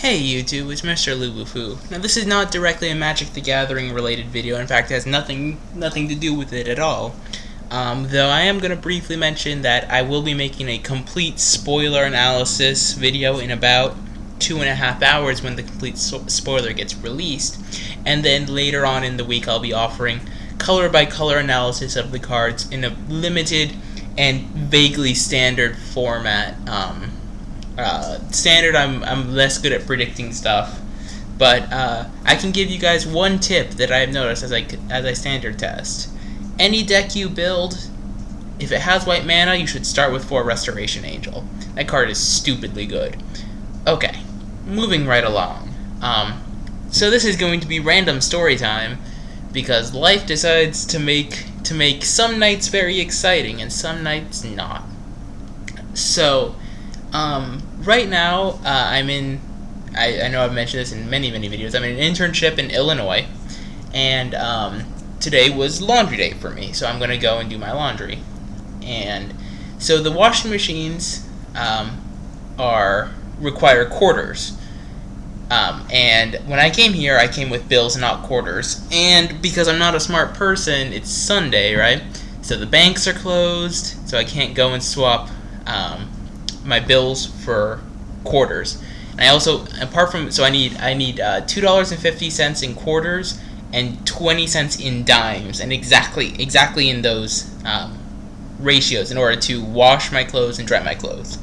Hey YouTube, it's MrLuBuFu. Now this is not directly a Magic the Gathering related video. In fact, it has nothing to do with it at all. Though I am going to briefly mention that I will be making a complete spoiler analysis video in about 2.5 hours when the complete spoiler gets released. And then later on in the week I'll be offering color by color analysis of the cards in a limited and vaguely standard format. Standard, I'm less good at predicting stuff, but I can give you guys one tip that I've noticed as I standard test. Any deck you build, if it has white mana, you should start with 4 Restoration Angel. That card is stupidly good. Okay, moving right along. So this is going to be random story time, because life decides to make some nights very exciting and some nights not. So right now, I know I've mentioned this in many videos, I'm in an internship in Illinois, and today was laundry day for me, so I'm going to go and do my laundry. And so the washing machines require quarters, and when I came here, I came with bills and not quarters, and because I'm not a smart person, it's Sunday, right? So the banks are closed, so I can't go and swap my bills for quarters. And I also, I need $2.50 in quarters and 20 cents in dimes, and exactly in those ratios in order to wash my clothes and dry my clothes.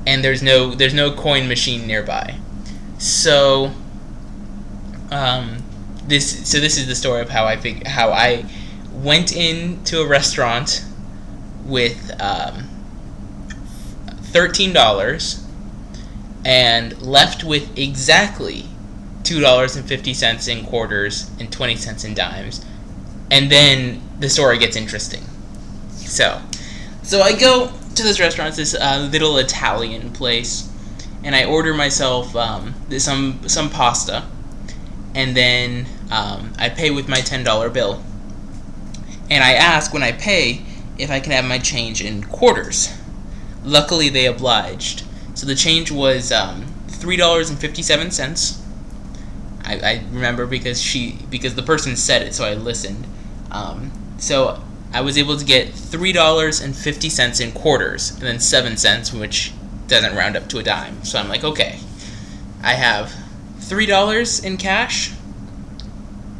And there's no coin machine nearby. So this is the story of how I went into a restaurant with $13 and left with exactly $2.50 in quarters and 20 cents in dimes, and then the story gets interesting. So I go to this restaurant, this little Italian place, and I order myself some pasta, and then I pay with my $10 bill, and I ask when I pay if I can have my change in quarters. Luckily, they obliged. So the change was $3.57. I remember because the person said it, so I listened. So I was able to get $3.50 in quarters, and then 7 cents, which doesn't round up to a dime. So I'm like, okay, I have $3 in cash,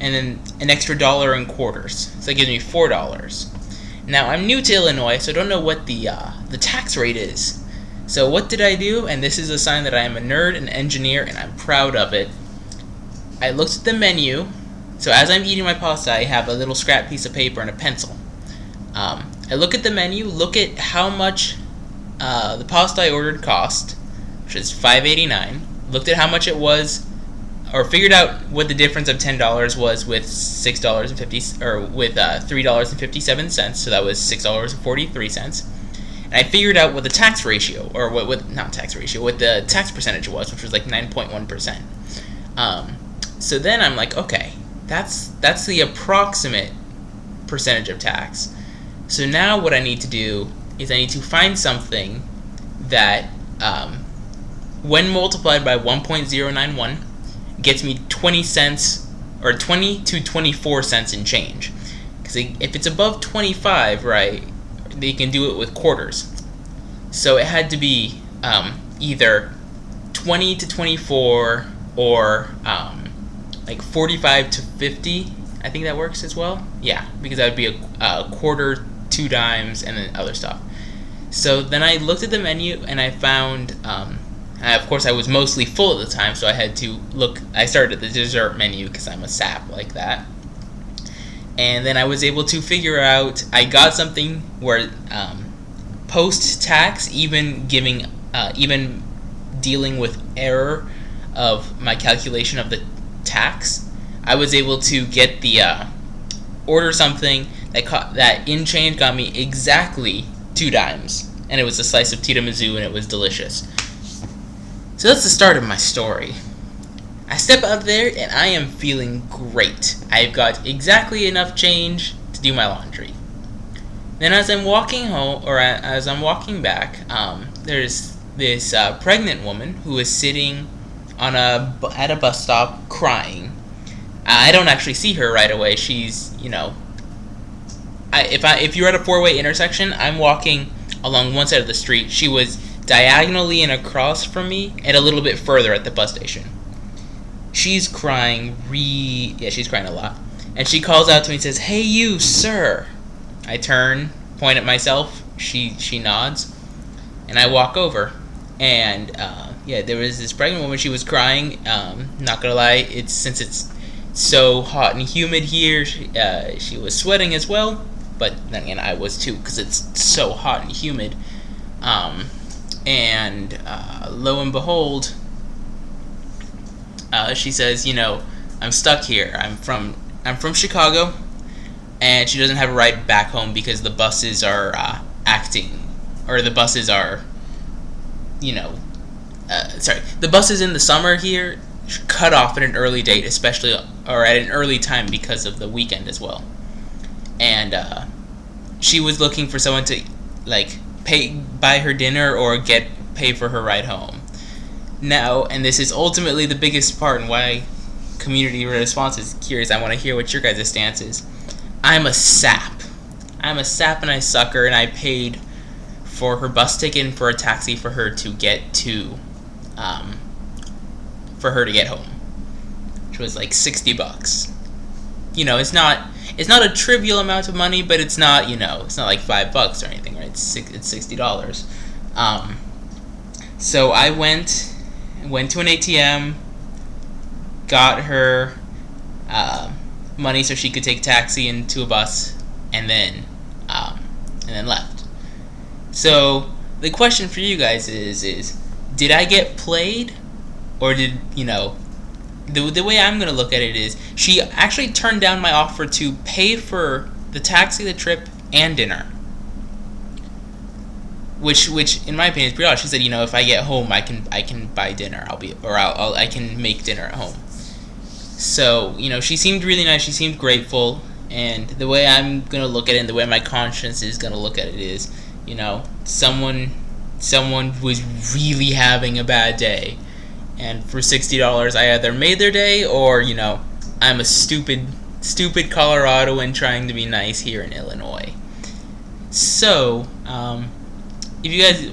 and then an extra $1 in quarters. So that gives me $4. Now, I'm new to Illinois, so I don't know what the tax rate is. So what did I do? And this is a sign that I am a nerd, an engineer, and I'm proud of it. I looked at the menu. So as I'm eating my pasta, I have a little scrap piece of paper and a pencil. I look at the menu, look at how much the pasta I ordered cost, which is $5.89. Looked at how much it was, or figured out what the difference of $10 was with $3.57, so that was $6.43. And I figured out what the tax ratio, or what the tax percentage was, which was like 9.1%. So then I'm like, okay, that's the approximate percentage of tax. So now what I need to do is I need to find something that, when multiplied by 1.091, gets me 20 cents, or 20 to 24 cents in change. Because if it's above 25, right, they can do it with quarters. So it had to be either 20 to 24 or like 45 to 50. I think that works as well. Yeah, because that would be a quarter, 2 dimes, and then other stuff. So then I looked at the menu and I found, of course I was mostly full at the time, so I had to look. I started at the dessert menu because I'm a sap like that. And then I was able to figure out, I got something where post-tax, even dealing with error of my calculation of the tax, I was able to get the order something that in change got me exactly 2 dimes, and it was a slice of tiramisu, and it was delicious. So that's the start of my story. I step out there and I am feeling great. I've got exactly enough change to do my laundry. Then as I'm walking home, or as I'm walking back, there's this pregnant woman who is sitting at a bus stop crying. I don't actually see her right away. She's, if you're at a four-way intersection, I'm walking along one side of the street. She was diagonally and across from me, and a little bit further at the bus station. She's crying she's crying a lot. And she calls out to me and says, "Hey you, sir." I turn, point at myself, she nods, and I walk over. And there was this pregnant woman. She was crying. Not gonna lie, since it's so hot and humid here, she was sweating as well. But then again, I was too, because it's so hot and humid. And lo and behold, she says, "I'm stuck here. I'm from Chicago, and she doesn't have a ride back home because the buses are the buses in the summer here cut off at an early date, especially, or at an early time because of the weekend as well." And she was looking for someone to buy her dinner or pay for her ride home. Now, and this is ultimately the biggest part and why community response is curious. I want to hear what your guys' stance is. I'm a sap. And I sucker, and I paid for her bus ticket and for a taxi for her to get home, which was like $60. It's not a trivial amount of money, but it's not it's not like $5 or anything, right? It's $60. So I went to an ATM, got her money so she could take a taxi into a bus, and then left. So the question for you guys is did I get played, or did the way I'm gonna look at it is she actually turned down my offer to pay for the taxi, the trip, and dinner. Which in my opinion is pretty odd. She said, if I get home, I can buy dinner. I can make dinner at home. So she seemed really nice. She seemed grateful, and the way I'm gonna look at it, and the way my conscience is gonna look at it is, someone was really having a bad day, and for $60, I either made their day, or I'm a stupid Coloradoan trying to be nice here in Illinois. So, if you guys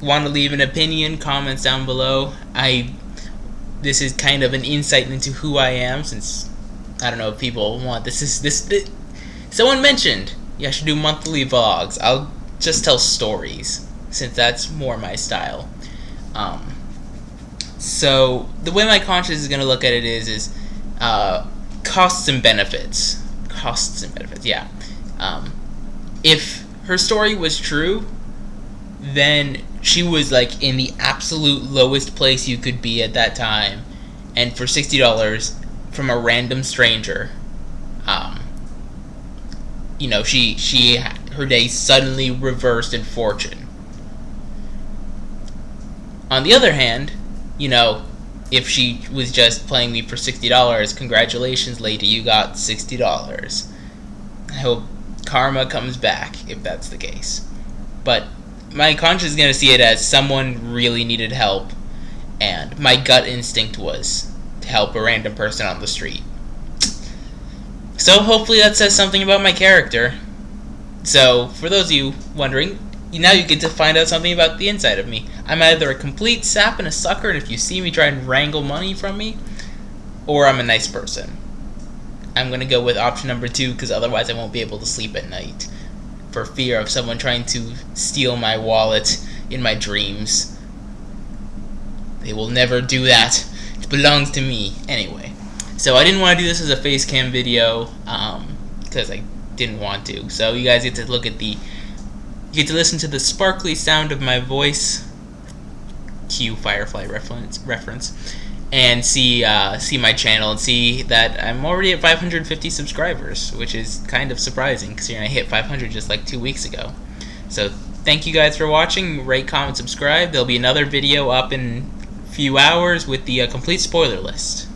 want to leave an opinion, comments down below. This is kind of an insight into who I am, since I don't know if people want this. Someone mentioned I should do monthly vlogs. I'll just tell stories, since that's more my style. So the way my conscience is gonna look at it is costs and benefits. Yeah. If her story was true, then she was in the absolute lowest place you could be at that time, and for $60 from a random stranger, her day suddenly reversed in fortune. On the other hand, if she was just playing me for $60, congratulations, lady, you got $60. I hope karma comes back if that's the case. But my conscience is going to see it as someone really needed help, and my gut instinct was to help a random person on the street. So hopefully that says something about my character. So for those of you wondering, now you get to find out something about the inside of me. I'm either a complete sap and a sucker, and if you see me try and wrangle money from me, or I'm a nice person. I'm going to go with option number 2, because otherwise I won't be able to sleep at night, for fear of someone trying to steal my wallet in my dreams. They will never do that. It belongs to me. Anyway, so I didn't want to do this as a face cam video, because I didn't want to. So you guys get to listen to the sparkly sound of my voice, cue Firefly reference, and see my channel, and see that I'm already at 550 subscribers, which is kind of surprising, considering I hit 500 just like 2 weeks ago. So thank you guys for watching. Rate, comment, subscribe. There'll be another video up in a few hours with the complete spoiler list.